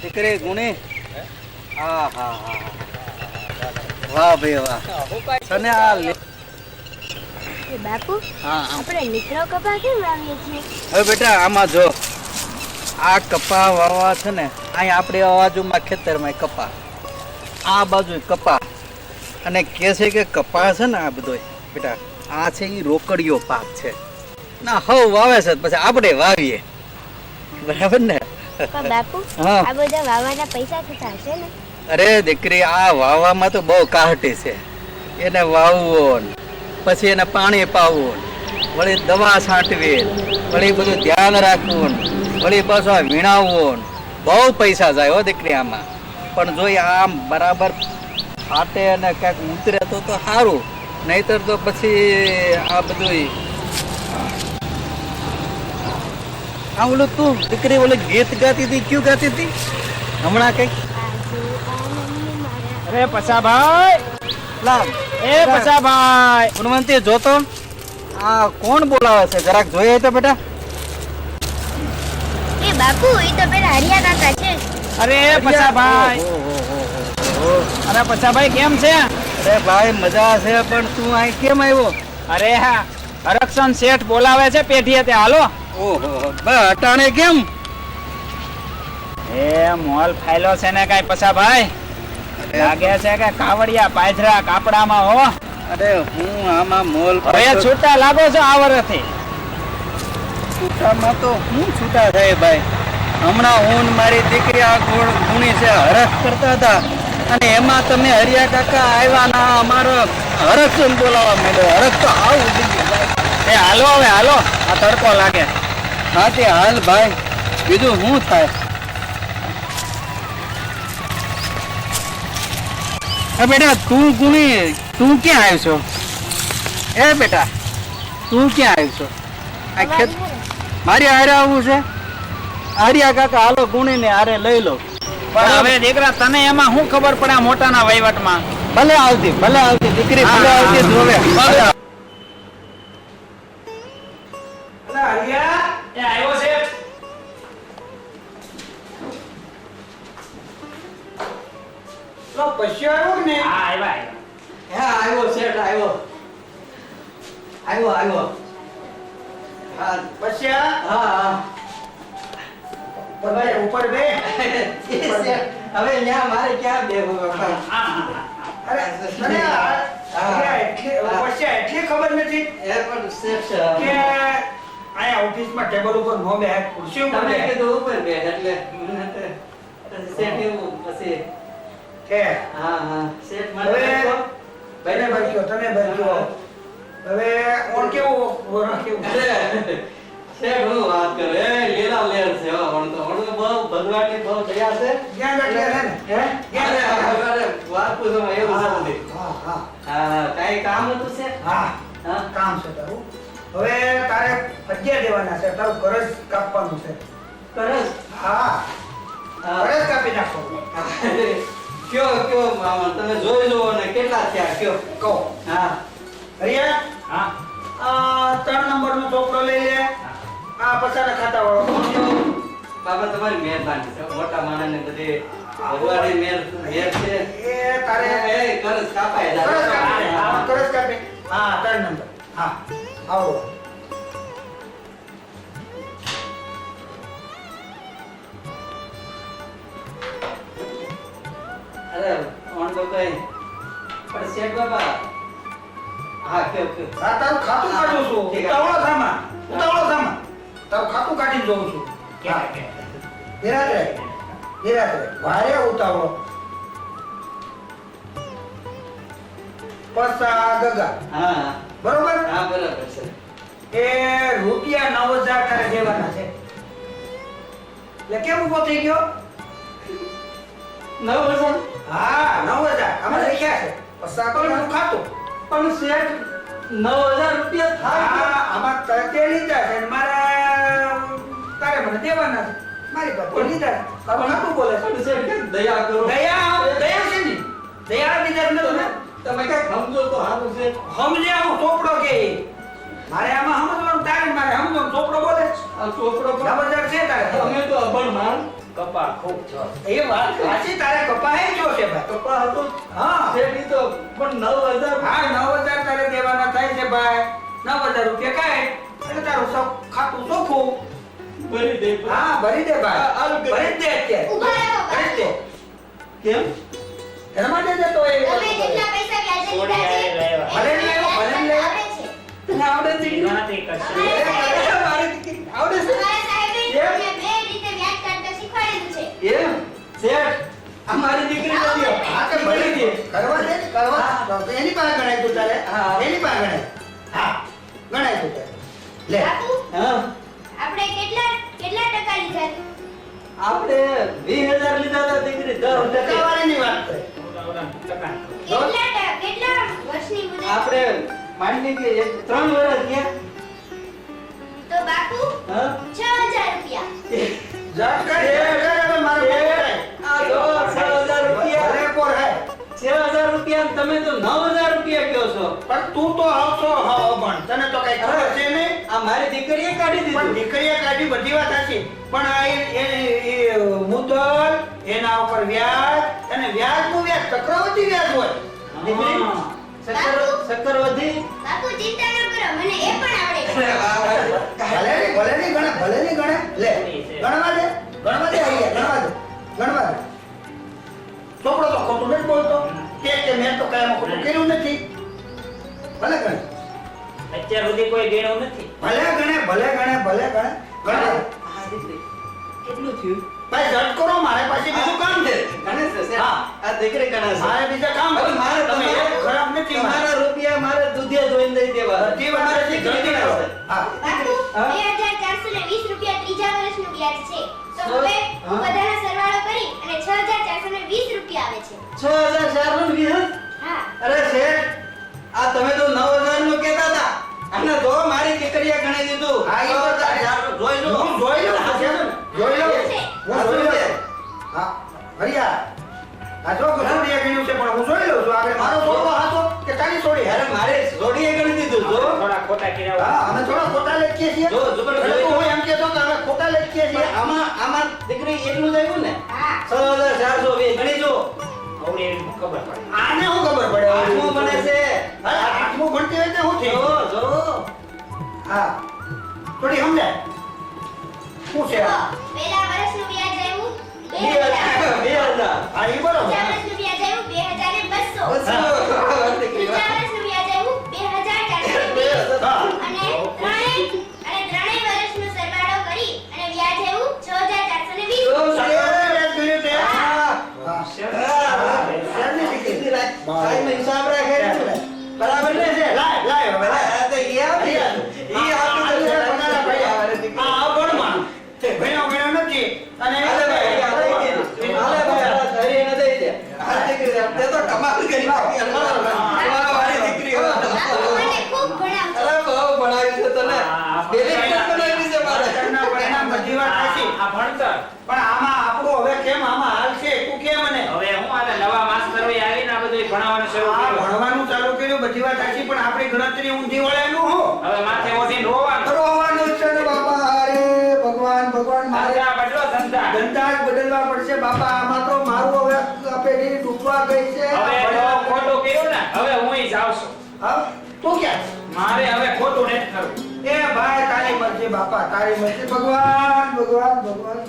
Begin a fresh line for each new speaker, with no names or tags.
દીકરી ગુણી હા હા હા વાહ ભાઈ વાહ તને આ
એ બાપુ
હા
આપણે નીકળો કપા કેમ વાવીએ છીએ?
હવે બેટા આમાં જો આ કપા વાવા છે ને અહીં આપણી બાજુમાં ખેતરમાં કપા આ બાજુ કપા અને કે છે કે કપા છે ને આ બધો બેટા આ છે એ રોકડીયો પાક છે ના હવ વાવે છે પછી આપણે વાવીએ બરાબર ને
પણ બાપુ
હા.
આ બધા વાવવાના પૈસા થતા હશે ને?
અરે દીકરી આ વાવવામાં તો બહુ કાહટી છે એને વાવવો ને પછી એને પાણી પાવવું ને વળી દવા છાંટવી ને વળી બધું ધ્યાન રાખવું ને વળી પાછો આ વીણાવવું ને બહુ પૈસા જાય હો દીકરી આમાં પણ જો એ આમ બરાબર ફાટે અને ક્યાંક ઉતરે તો સારું નહીતર તો પછી આ બધું આ ઓલું તું દીકરી ઓલું ગીત ગાતી હતી ક્યું ગાતી હતી હમણાં કઈક
આજુ આનંદ મારા
અરે પછાભાઈ એ પછાભાઈ
ગુણવંતી જોતો આ કોણ બોલાવે છે જરાક જોઈએ તો બેટા
એ બાપુ એ તો પેલા હરિયા કાકા છે.
અરે પછાભાઈ અરે પછાભાઈ કેમ છે?
અરે ભાઈ મજા છે પણ તું અહીં કેમ આવ્યો
અરે હા આરક્ષણ શેઠ બોલાવે છે પેઢીએ તે હાલો.
ઓહો બસ અટાણે કેમ
એ મોલ ફાયલો છે ને કઈ પછાભાઈ લાગે છે કે કાવડિયા પાયધરા કાપડામાં હો.
અરે હું આમાં મોલ
હવે છૂટા લાગો છો આ વર્ષથી.
છૂટામાં તો હું છૂટા થાય ભાઈ હમણાં હું ને મારી દીકરી આ ગુણી છે હરખ કરતા હતા અને એમાં તમે હરિયા કાકા આવ્યા ના અમારો હરખ બોલાવવા માંડ્યો હરખ તો આવું દીકરી
એ હાલો હવે હાલો આ તડકો લાગે.
હા તે હાલ ભાઈ બીજું શું થાય બેટા તું ગુણી તું ક્યાં આવ્યો છો એ બેટા તું ક્યાં આવ્યો છો આ ખેત મારી હારે આવવું છે આર્યા કાકા હાલો ગુણી ને હારે લઈ લો
પણ હવે દીકરા તને એમાં શું ખબર પડે આ મોટાના વહીવટમાં?
ભલે આવતી દીકરી ભલે આવતી જોવે
એ આવ્યો છે. હા આવ્યા.
હા આવ્યો શેઠ આવ્યો હા
પશ્યા
હા હા
તમે ઉપર બે
હવે ન્યા મારે ક્યાં બેહવું બાપા?
અરે મને પશ્યા એટલી ખબર નથી
એ પણ શેઠ
કે આયા ઓફિસમાં ટેબલ ઉપર નો બે ખુરશી ઉપર
તમે
બે
કીધું ઉપર બે એટલે શેઠ એવું પછી
કે
હા હા શેઠ
હવે
મને
તમે બચ્યો તમે બચ્યો હવે ઓન કેવું વરણ કેવું
શેઠ હું વાત કરે એ લીલા લેર છે હો પણ તો બહુ ભગવાનની બહુ દયા છે
ક્યાં બેઠા છે ને હે
અરે વાત પૂછો એવું છે બધી
હા હા
હા કાઈ કામ હતું છે
હા
હા
કામ છે તારું હવે તારે ફજ્યા દેવાના છે તારું કરજ કાપવાનું છે
કરસ
હા
હા
કરજ કાપી નાખો
કયો મામા તમે જોઈ લો ને કેટલા થયા કયો
કહો
હા
હરિયા
હા
આ 3 નંબરનો ચોપડો લઈ લે આ પચાના ખાતા વાળો
બાબા તમારી મહેરબાની છે મોટા માણસને બધી ભગવાનની મેર છે
એ તારે
એ કરસ કાપાય
કરજ કાપી
જાય
હા કરજ કાપી હા 3 નંબર હા આવો
અરે ઓન તો કઈ પણ શેઠ બાબા હા કયો
આ તારું ખાતું કાઢું છું
ઠીક છે.
ઉતાવળો થામા તારું ખાતું કાઢી જોઉં છું ધીરાતે ભારે ઉતાવળો પસા ગગા
હા
બરોબર
હા બરાબર છે
એ રૂપિયા 9000 તારે દેવાના છે એટલે કેમ ઉભો થઈ ગયો
9000
હા 9000 આમાં લખ્યા છે પસા ગગાનું ખાતું
પણ શેઠ 9000 રૂપિયા થાય
હા આમાં તે લીધા છે ને મારે તારે મને દેવાના છે મારી પાસે લીધા છે તારું ખાતું બોલે છે
પણ શેઠ કેમ દયા કરો
દયા છે ને દયા દીધા ને
તમે કઈ સમજો તો સારું છે
સમજે હું ચોપડો કે મારે આમાં સમજવાનું તારે મારે સમજવાનું ચોપડો બોલે
આ ચોપડો પણ
9000 છે તારે
તમે તો અભણ માણ
કપા ખૂબ છો.
એ વાત સાચી, તારે કપાહે જોશે ભાઈ.
કપા હતો
હા
શેઠ, ઈ તો પણ 9,000
હા 9,000 તારે દેવાના થાય છે ભાઈ. 9,000 રૂપિયા કાંઈ એટલે તારું ખાતું ચોખ્ખું.
ભરી દે.
હા ભરી દે ભાઈ.
હાલ કરી.
ભરી જ દે અત્યારે.
ઊભા રહો
ભરી જ દે.
કેમ?
એના માટે જ તો એ
તમે જેટલા પૈસા વ્યાજે લીધા છે
ભલે
ને લેવો, ભલે ને લેવો.
આવે છે.
તને આવડે છે?
એનાથી કશું
મારી દીકરી આવડે છે?
તમારા સાહેબે
કેમ?
તમને બે રીતે વ્યાજ કાઢતા શીખવાડેલું છે.
એમ? શેઠ, આ મારી દીકરી નથી.
હા તે ભરી દે. કરવા દે ને, કરવા. તો એની પાસે ગણાય તું તારે.
હા.
એની પાસે ગણાય. હા ગણાય તું તારે. લે
બાપુ
હા,
આપણે કેટલા ટકા લીધા છે?
આપણે 20,000 લીધા હતા દીકરી. 10,000.
ટકાવારીની વાત કરે.
ટકા.
કેટલા વર્ષની મુદત?
આપણે માની કે 3 વર્ષ ગયા.
તો બાપુ
હા?
6,000 રૂપિયા.
જટ કરે. હવે મારે બોલાય.
આ જો 6,000 રૂપિયા.
ભલે કોર હે.
6,000 રૂપિયા, તમે તો 9,000 રૂપિયા કહો છો.
પણ તું તો આવશો હાવ પણ તને તો કઈ ખબર છે નહીં.
આ મારી દીકરીએ કાઢી
પણ
દીધું.
દીકરીએ કાઢી બધી વાત સાચી, પણ આ એ મુદલ, એના ઉપર વ્યાજ, અને વ્યાજનું વ્યાજ ચક્રવર્તી વ્યાજ હોય.
દીકરી, શક્કર વધી.
બાપુ ચિંતા ન કરો, મને એ પણ આવડે છે.
ભલે નહીં ગણે, ભલે નહીં ગણે. લે ગણવા દે, ગણવા દે, આઈ ગણવા દે, ગણવા દે. છોકરો તો ખોટું નથી બોલતો. કે મેં તો કાંઈ ખોટું કર્યું નથી. ભલે ગણે,
અત્યાર સુધી કોઈ ગણ્યું નથી.
ભલે ગણે, ભલે ગણે, ભલે ગણે. ગણે.
હા, દીકરી, કેટલું થયું?
ભાઈ ઝટ કરો, મારે પાસે બીજું કામ છે.
ગણે છે, શેઠ.
હા.
આ દીકરી ગણે છે.
મારે બીજા કામ
હવે મારે
તમે
તમારે
એક ખરાબ નથી મારે.
તમારા રૂપિયા મારે દૂધિયા ધોઈને દઈ દેવા.
બધી વાત
મારે
સાચી,
દીકરી
જલ્દી
ગણે
કરો.
છે.
હા.
બાપુ
હા?
2,420 રૂપિયા ત્રીજા વર્ષનું વ્યાજ છે. તો
સો-
હવે
હા?
બધાનો સરવાળો કરી અને 6,420 રૂપિયા આવે છે.
6,400 નું વીસ?
હા.
અરે શેઠ, આ તમે તો 9,000 નું કહેતા હતા. અને જો મારી દીકરીએ ગણી દીધું.
હા, એ તો
6,400 જોઈ લો.
હું જોઈ લઉં છું, છે ને? જોઈ લઉં.
છે.
હું જોઈ લઉં. હા, હરિયા. આ જો કસોટીએ ગણ્યું છે, પણ હું જોઈ લઉં છું. આગળ મારો છોકરો હાચો કે તારી છોડી?
અરે મારે જોડીએ ગણી દીધું. જો
થોડા ખોટા કર્યા
હા, અમે થોડા ખોટા લખીએ છીએ.
જો, જબર
એટલે
જોઈ
તો
લો.
હું એમ કહેતો કે અમે ખોટા લખીએ છીએ.
પણ આમાં દીકરી એટલું જ આવ્યું ને.
હા.
6,420 ગણી જો.
હવે એમ ખબર પડે.
આને શું ખબર પડે?
આઠમું ભણે છે.
અરે, આઠમું ભણતી હોય તો શું
જો
થયું?
જો.
હા, થોડી સમજાય. શું છે?
તો પહેલા વર્ષનું વ્યાજ આવ્યું 2,000.
2,000.
હા, એ બરોબર.
બીજા વર્ષનું વ્યાજ આવ્યું 2,200.
બસ. દીકરી
ત્રીજા વર્ષનું વ્યાજ આવ્યું 2,420.
હા.
અને ત્રણેય વર્ષનો સરવાળો કરી અને વ્યાજ આવ્યું 6,420.
જો,
સાહેબ, ગણ્યું છે?
હા.
હા.
શેરની દીકરી રાખ. સાહેબનો હિસાબ રાખે છે. બરાબર ને છે?
લાય, લાય હવે, લાય.
આ તો ઈ આપી દે. ઈ આપી દે.
બનાના ભાઈ.
આ વાળી દીકરી.
આ ભણમાં. ભણ્યો નથી. અને
હાલે ભાઈ, આ દઈ દે. હાલે ભાઈ, આ ધરીને દઈ દે. આ દીકરી, તે તો કમાલ કરી નાખી. આ વાળી દીકરી.
બાપુ મને ખૂબ ભણાવજો.
અરે બહુ ભણાવી છે તને. પેલી વખત બનાવી છે મારે.
ભણતરના પરિણામ બધી વાત સાચી.
આ ભણતર.
પણ આમાં આપણું હવે કેમ આમાં હાલ છે તું કે મને
હવે હું આ નવા માસ્તરો આવીને આ બધું ભણાવવાનું શરૂ
આ
કર્યું.
ભણવાનું ચાલુ કર્યું બધી વાત સાચી પણ આપણી ગણતરી ઊંધી વળેલું હું
હવે માથે ઓઢીને રોવાનું.
કરવાનું છે ને બાપા અરે ભગવાન ભગવાન મારે
ધંધા બદલો ધંધા.
ધંધા જ બદલવા પડશે બાપા આમાં તો મારું હવે પેઢી ડૂબવા ગઈ છે
હવે જો ખોટું કર્યું ને હવે હું જાઉં છું.
હા તું ક્યાં
મારે હવે ખોટું નથી કરવું.
એ ભાઈ તારી મરજી બાપા તારી મરજી ભગવાન ભગવાન ભગવાન